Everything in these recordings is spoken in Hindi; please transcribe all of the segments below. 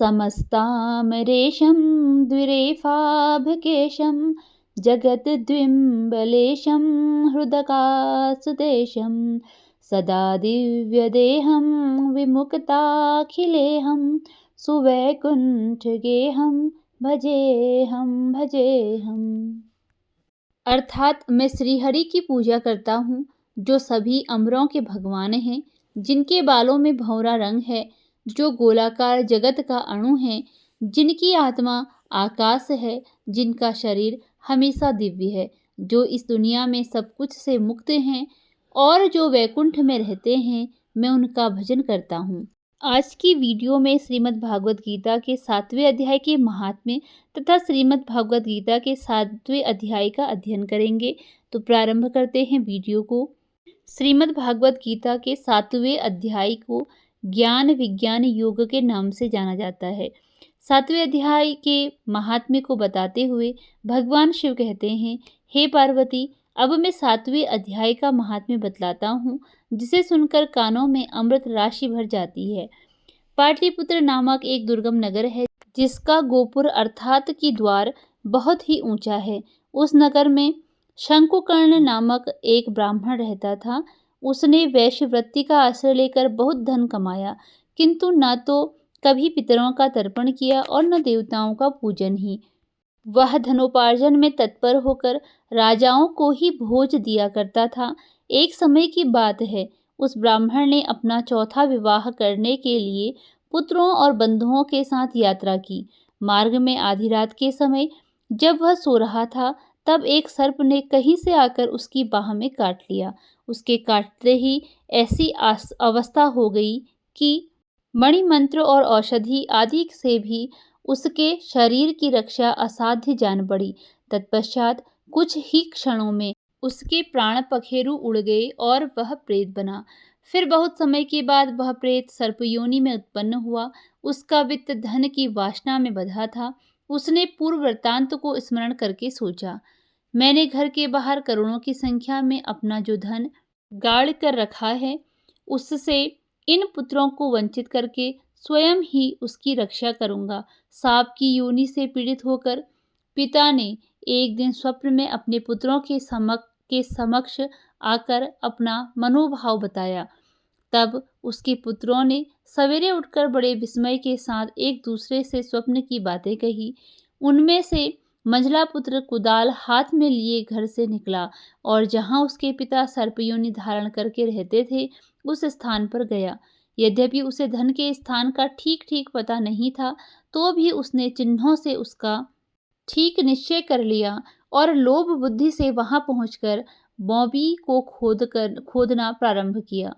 समस्तामरेशं द्विरेफाभकेशं जगद्द्विम्बलेशं हृदकासुदेशं सदा दिव्यदेहं विमुक्ताखिलेहं सुवैकुण्ठगेहं भजेहं। अर्थात मैं श्रीहरि की पूजा करता हूँ, जो सभी अमरों के भगवान हैं, जिनके बालों में भंवरा रंग है, जो गोलाकार जगत का अणु है, जिनकी आत्मा आकाश है, जिनका शरीर हमेशा दिव्य है, जो इस दुनिया में सब कुछ से मुक्त हैं और जो वैकुंठ में रहते हैं, मैं उनका भजन करता हूँ। आज की वीडियो में श्रीमद् भागवत गीता के 7वें अध्याय के महात्म्य तथा श्रीमद् भागवत गीता के 7वें अध्याय का अध्ययन करेंगे। तो प्रारंभ करते हैं वीडियो को। श्रीमद् भागवत गीता के 7वें अध्याय को ज्ञान विज्ञान योग के नाम से जाना जाता है। 7वें अध्याय के महात्म्य को बताते हुए भगवान शिव कहते हैं, हे पार्वती, अब मैं 7वें अध्याय का महात्म्य बतलाता हूँ, जिसे सुनकर कानों में अमृत राशि भर जाती है। पाटलिपुत्र नामक एक दुर्गम नगर है, जिसका गोपुर अर्थात की द्वार बहुत ही ऊंचा है। उस नगर में शंकुकर्ण नामक एक ब्राह्मण रहता था। उसने वैश्यवृत्ति का आश्रय लेकर बहुत धन कमाया, किंतु न तो कभी पितरों का तर्पण किया और न देवताओं का पूजन ही। वह धनोपार्जन में तत्पर होकर राजाओं को ही भोज दिया करता था। एक समय की बात है, उस ब्राह्मण ने अपना चौथा विवाह करने के लिए पुत्रों और बंधुओं के साथ यात्रा की। मार्ग में आधी रात के समय जब वह सो रहा था, तब एक सर्प ने कहीं से आकर उसकी बाह में काट लिया। उसके काटते ही ऐसी अवस्था हो गई कि मणिमंत्र और औषधि आदि से भी उसके शरीर की रक्षा असाध्य जान पड़ी। तत्पश्चात कुछ ही क्षणों में उसके प्राण पखेरु उड़ गए और वह प्रेत बना। फिर बहुत समय के बाद वह प्रेत सर्पयोनि में उत्पन्न हुआ। उसका वित्त धन की वासना में बंधा था। उसने पूर्व वृत्तांत को स्मरण करके सोचा, मैंने घर के बाहर करोड़ों की संख्या में अपना जो धन गाड़ कर रखा है, उससे इन पुत्रों को वंचित करके स्वयं ही उसकी रक्षा करूंगा। सांप की योनि से पीड़ित होकर पिता ने एक दिन स्वप्न में अपने पुत्रों के समक्ष आकर अपना मनोभाव बताया। तब उसके पुत्रों ने सवेरे उठकर बड़े विस्मय के साथ एक दूसरे से स्वप्न की बातें कही। उनमें से मंझला पुत्र कुदाल हाथ में लिए घर से निकला और जहां उसके पिता सर्पयोनि धारण करके रहते थे, उस स्थान पर गया। यद्यपि उसे धन के स्थान का ठीक ठीक पता नहीं था, तो भी उसने चिन्हों से उसका ठीक निश्चय कर लिया और लोभ बुद्धि से वहां पहुंचकर बौबी को खोदना प्रारंभ किया।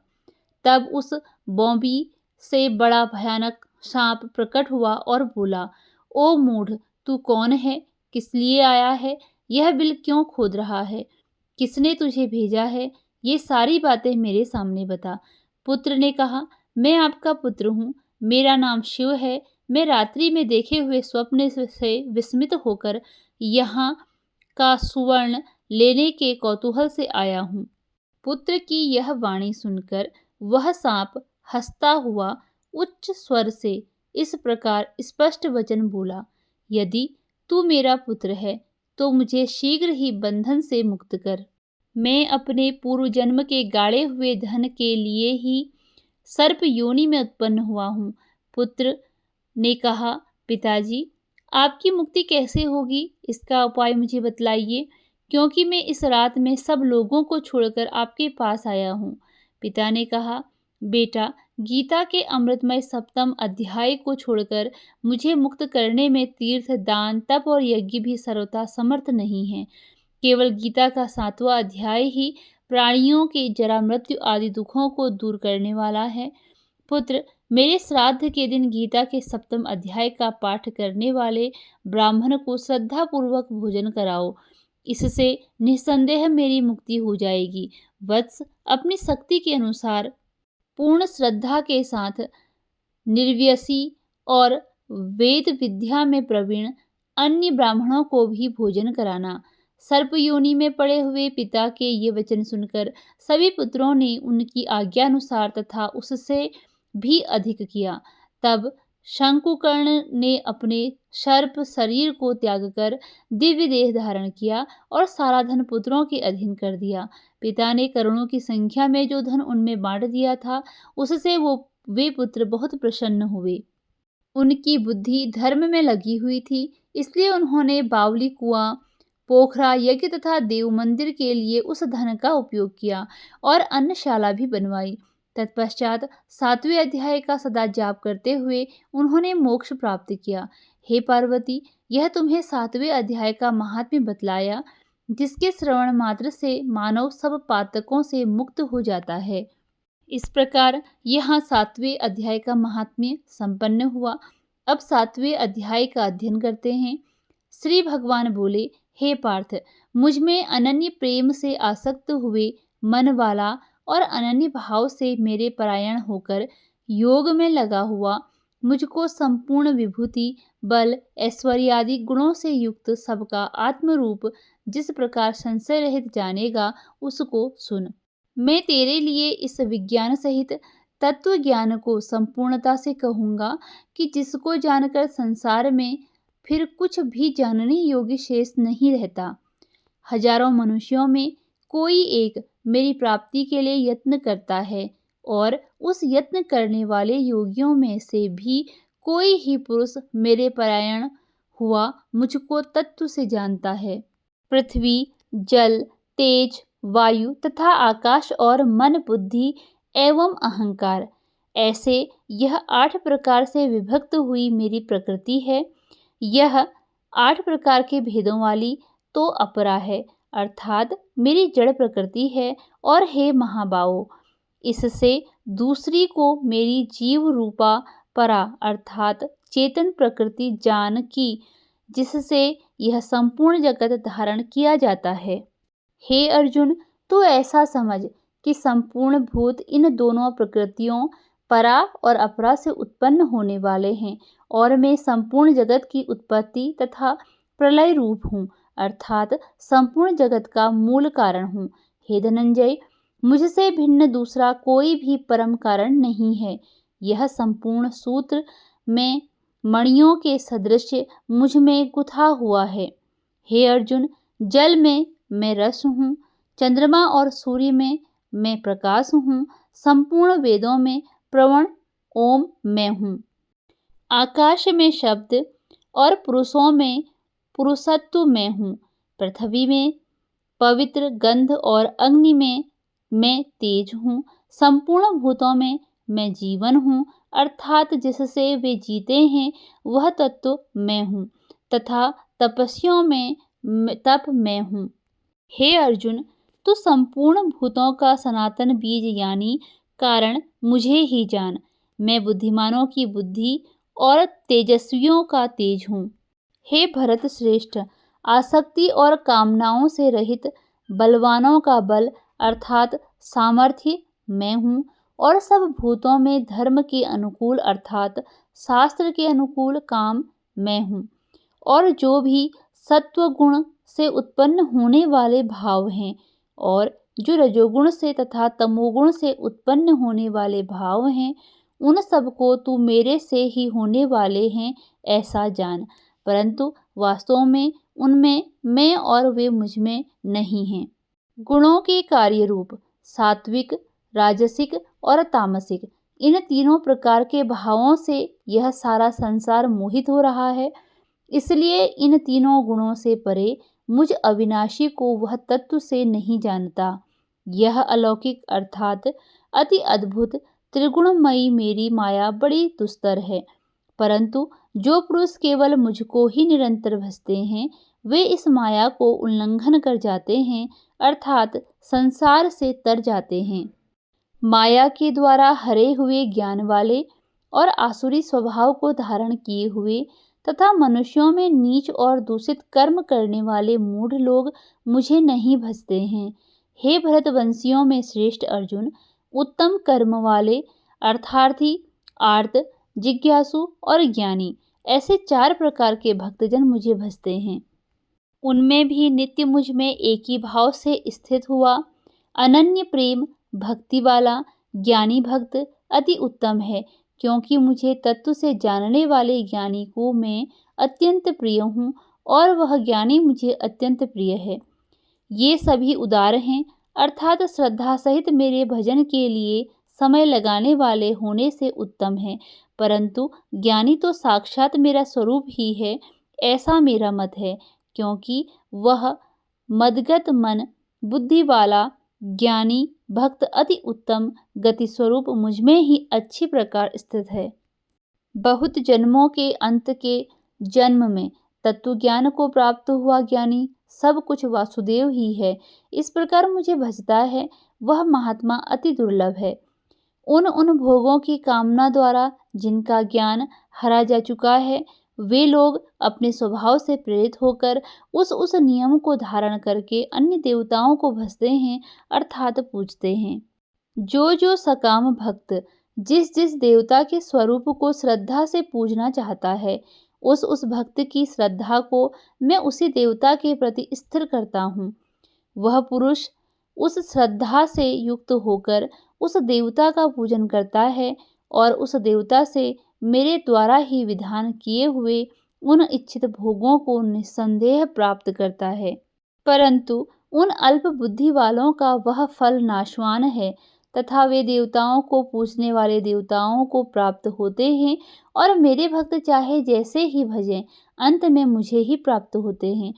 तब उस बौबी से बड़ा भयानक सांप प्रकट हुआ और बोला, ओ मूढ़, तू कौन है? किस लिए आया है? यह बिल क्यों खोद रहा है? किसने तुझे भेजा है? ये सारी बातें मेरे सामने बता। पुत्र ने कहा, मैं आपका पुत्र हूँ, मेरा नाम शिव है। मैं रात्रि में देखे हुए स्वप्न से विस्मित होकर यहाँ का सुवर्ण लेने के कौतूहल से आया हूँ। पुत्र की यह वाणी सुनकर वह सांप हंसता हुआ उच्च स्वर से इस प्रकार स्पष्ट वचन बोला, यदि तू मेरा पुत्र है तो मुझे शीघ्र ही बंधन से मुक्त कर। मैं अपने पूर्व जन्म के गाड़े हुए धन के लिए ही सर्प योनि में उत्पन्न हुआ हूँ। पुत्र ने कहा, पिताजी, आपकी मुक्ति कैसे होगी? इसका उपाय मुझे बतलाइए, क्योंकि मैं इस रात में सब लोगों को छोड़कर आपके पास आया हूँ। पिता ने कहा, बेटा, गीता के अमृतमय 7वें अध्याय को छोड़कर मुझे मुक्त करने में तीर्थ, दान, तप और यज्ञ भी सर्वथा समर्थ नहीं है। केवल गीता का 7वां अध्याय ही प्राणियों के जरा मृत्यु आदि दुखों को दूर करने वाला है। पुत्र, मेरे श्राद्ध के दिन गीता के 7वें अध्याय का पाठ करने वाले ब्राह्मण को श्रद्धा पूर्वक भोजन कराओ। इससे निस्संदेह मेरी मुक्ति हो जाएगी। वत्स, अपनी शक्ति के अनुसार पूर्ण श्रद्धा के साथ निर्व्यसी और वेद विद्या में प्रवीण अन्य ब्राह्मणों को भी भोजन कराना। सर्प योनि में पड़े हुए पिता के ये वचन सुनकर सभी पुत्रों ने उनकी आज्ञा अनुसार तथा उससे भी अधिक किया। तब शंकुकर्ण ने अपने सर्प शरीर को त्याग कर दिव्य देह धारण किया और सारा धन पुत्रों के अधीन कर दिया। पिता ने करोड़ों की संख्या में जो धन उनमें बांट दिया था, उससे वे पुत्र बहुत प्रसन्न हुए। उनकी बुद्धि धर्म में लगी हुई थी, इसलिए उन्होंने बावली कुआं, पोखरा, यज्ञ तथा देव मंदिर के लिए उस धन का उपयोग किया और अन्नशाला भी बनवाई। तत्पश्चात 7वें अध्याय का सदा जाप करते हुए उन्होंने मोक्ष प्राप्त किया। हे पार्वती, यह तुम्हें 7वें अध्याय का महात्म्य बतलाया, जिसके श्रवण मात्र से मानव सब पातकों से मुक्त हो जाता है। इस प्रकार यहाँ 7वें अध्याय का महात्म्य संपन्न हुआ। अब 7वें अध्याय का अध्ययन करते हैं। श्री भगवान बोले, हे पार्थ, मुझ में अनन्य प्रेम से आसक्त हुए मन वाला और अनन्य भाव से मेरे परायण होकर योग में लगा हुआ, मुझको संपूर्ण विभूति, बल, ऐश्वर्य आदि गुणों से युक्त सबका आत्मरूप जिस प्रकार संशय रहित जानेगा, उसको सुन। मैं तेरे लिए इस विज्ञान सहित तत्व ज्ञान को संपूर्णता से कहूँगा कि जिसको जानकर संसार में फिर कुछ भी जानने योग्य शेष नहीं रहता। हजारों मनुष्यों में कोई एक मेरी प्राप्ति के लिए यत्न करता है और उस यत्न करने वाले योगियों में से भी कोई ही पुरुष मेरे परायण हुआ मुझको तत्व से जानता है। पृथ्वी, जल, तेज, वायु तथा आकाश और मन, बुद्धि एवं अहंकार, ऐसे यह 8 प्रकार से विभक्त हुई मेरी प्रकृति है। यह 8 प्रकार के भेदों वाली तो अपरा है, अर्थात मेरी जड़ प्रकृति है। और हे महाबाहो, इससे दूसरी को मेरी जीव रूपा परा अर्थात चेतन प्रकृति जान की, जिससे यह संपूर्ण जगत धारण किया जाता है। हे अर्जुन, तू ऐसा समझ कि संपूर्ण भूत इन दोनों प्रकृतियों परा और अपरा से उत्पन्न होने वाले हैं और मैं संपूर्ण जगत की उत्पत्ति तथा प्रलय रूप हूँ, अर्थात संपूर्ण जगत का मूल कारण हूँ। हे धनंजय, मुझसे भिन्न दूसरा कोई भी परम कारण नहीं है। यह संपूर्ण सूत्र में मणियों के सदृश मुझ में गुथा हुआ है। हे अर्जुन, जल में मैं रस हूँ, चंद्रमा और सूर्य में मैं प्रकाश हूँ, संपूर्ण वेदों में प्रवण ओम मैं हूँ, आकाश में शब्द और पुरुषों में पुरुषत्व मैं हूँ, पृथ्वी में पवित्र गंध और अग्नि में मैं तेज हूँ, संपूर्ण भूतों में मैं जीवन हूँ, अर्थात जिससे वे जीते हैं वह तत्व मैं हूँ, तथा तपस्वियों में तप मैं हूँ। हे अर्जुन, तू संपूर्ण भूतों का सनातन बीज यानी कारण मुझे ही जान। मैं बुद्धिमानों की बुद्धि और तेजस्वियों का तेज हूँ। हे भरत श्रेष्ठ, आसक्ति और कामनाओं से रहित बलवानों का बल अर्थात सामर्थ्य मैं हूँ और सब भूतों में धर्म के अनुकूल अर्थात शास्त्र के अनुकूल काम मैं हूँ। और जो भी सत्व गुण से उत्पन्न होने वाले भाव हैं और जो रजोगुण से तथा तमोगुण से उत्पन्न होने वाले भाव हैं, उन सबको तू मेरे से ही होने वाले हैं ऐसा जान, परंतु वास्तव में उनमें मैं और वे मुझ में नहीं हैं। गुणों के कार्य रूप सात्विक, राजसिक और तामसिक, इन तीनों प्रकार के भावों से यह सारा संसार मोहित हो रहा है। इसलिए इन तीनों गुणों से परे मुझ अविनाशी को वह तत्व से नहीं जानता। यह अलौकिक अर्थात अति अद्भुत त्रिगुणमयी मेरी माया बड़ी दुस्तर है, परंतु जो पुरुष केवल मुझको ही निरंतर भजते हैं वे इस माया को उल्लंघन कर जाते हैं, अर्थात संसार से तर जाते हैं। माया के द्वारा हरे हुए ज्ञान वाले और आसुरी स्वभाव को धारण किए हुए तथा मनुष्यों में नीच और दूषित कर्म करने वाले मूढ़ लोग मुझे नहीं भजते हैं। हे भरतवंशियों में श्रेष्ठ अर्जुन, उत्तम कर्म वाले अर्थार्थी, आर्त, जिज्ञासु और ज्ञानी, ऐसे 4 प्रकार के भक्तजन मुझे भजते हैं। उनमें भी नित्य मुझ में एक ही भाव से स्थित हुआ अनन्य प्रेम भक्ति वाला ज्ञानी भक्त अति उत्तम है, क्योंकि मुझे तत्व से जानने वाले ज्ञानी को मैं अत्यंत प्रिय हूँ और वह ज्ञानी मुझे अत्यंत प्रिय है। ये सभी उदार हैं, अर्थात श्रद्धा सहित मेरे भजन के लिए समय लगाने वाले होने से उत्तम है, परंतु ज्ञानी तो साक्षात मेरा स्वरूप ही है, ऐसा मेरा मत है, क्योंकि वह मदगत मन बुद्धि वाला ज्ञानी भक्त अति उत्तम गति स्वरूप मुझमें ही अच्छी प्रकार स्थित है। बहुत जन्मों के अंत के जन्म में तत्व ज्ञान को प्राप्त हुआ ज्ञानी सब कुछ वासुदेव ही है, इस प्रकार मुझे भजता है, वह महात्मा अति दुर्लभ है। उन भोगों की कामना द्वारा जिनका ज्ञान हरा जा चुका है, वे लोग अपने स्वभाव से प्रेरित होकर उस नियम को धारण करके अन्य देवताओं को भजते हैं, अर्थात पूजते हैं। जो सकाम भक्त जिस देवता के स्वरूप को श्रद्धा से पूजना चाहता है, उस भक्त की श्रद्धा को मैं उसी देवता के प्रति स्थिर करता हूँ। वह पुरुष उस श्रद्धा से युक्त होकर उस देवता का पूजन करता है और उस देवता से मेरे द्वारा ही विधान किए हुए उन इच्छित भोगों को निस्संदेह प्राप्त करता है। परंतु उन अल्प बुद्धि वालों का वह फल नाशवान है तथा वे देवताओं को पूजने वाले देवताओं को प्राप्त होते हैं और मेरे भक्त चाहे जैसे ही भजें, अंत में मुझे ही प्राप्त होते हैं।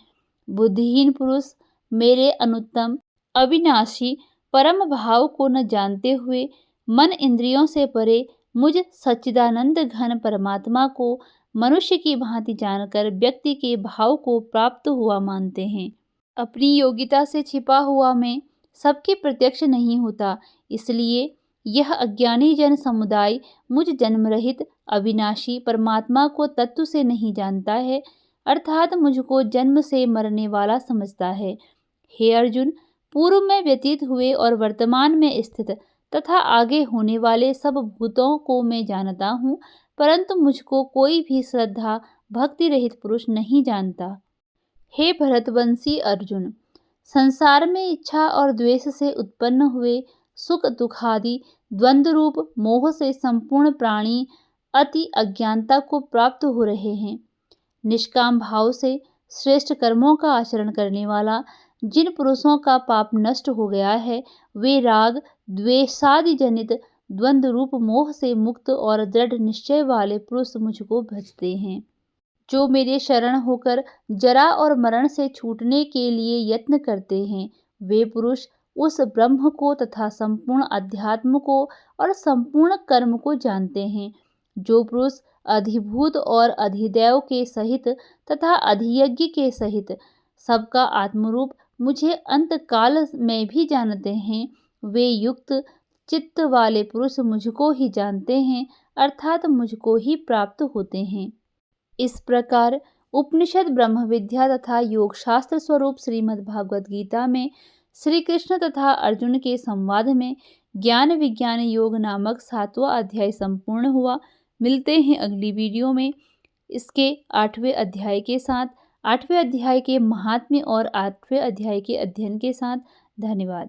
बुद्धिहीन पुरुष मेरे अनुत्तम अविनाशी परम भाव को न जानते हुए मन इंद्रियों से परे मुझ सच्चिदानंद घन परमात्मा को मनुष्य की भांति जानकर व्यक्ति के भाव को प्राप्त हुआ मानते हैं। अपनी योग्यता से छिपा हुआ मैं सबके प्रत्यक्ष नहीं होता, इसलिए यह अज्ञानी जन समुदाय मुझ जन्मरहित अविनाशी परमात्मा को तत्व से नहीं जानता है, अर्थात मुझको जन्म से मरने वाला समझता है। हे अर्जुन, पूर्व में व्यतीत हुए और वर्तमान में स्थित तथा आगे होने वाले सब भूतों को मैं जानता हूँ, परंतु मुझको कोई भी श्रद्धा भक्ति रहित पुरुष नहीं जानता। हे भरतवंशी अर्जुन, संसार में इच्छा और द्वेष से उत्पन्न हुए सुख दुखादि द्वंद्व रूप मोह से संपूर्ण प्राणी अति अज्ञानता को प्राप्त हो रहे हैं। निष्काम भाव से श्रेष्ठ कर्मों का आचरण करने वाला जिन पुरुषों का पाप नष्ट हो गया है, वे राग द्वेषादि जनित द्वंद्व रूप मोह से मुक्त और दृढ़ निश्चय वाले पुरुष मुझको भजते हैं। जो मेरे शरण होकर जरा और मरण से छूटने के लिए यत्न करते हैं, वे पुरुष उस ब्रह्म को तथा संपूर्ण अध्यात्म को और संपूर्ण कर्म को जानते हैं। जो पुरुष अधिभूत और अधिदैव के सहित तथा अधियज्ञ के सहित सबका आत्मरूप मुझे अंत काल में भी जानते हैं, वे युक्त चित्त वाले पुरुष मुझको ही जानते हैं, अर्थात मुझको ही प्राप्त होते हैं। इस प्रकार उपनिषद ब्रह्म विद्या तथा योग शास्त्र स्वरूप श्रीमद् भागवत गीता में श्री कृष्ण तथा अर्जुन के संवाद में ज्ञान विज्ञान योग नामक 7वां अध्याय संपूर्ण हुआ। मिलते हैं अगली वीडियो में इसके 8वें अध्याय के साथ, 8वें अध्याय के महात्म्य और 8वें अध्याय के अध्ययन के साथ। धन्यवाद।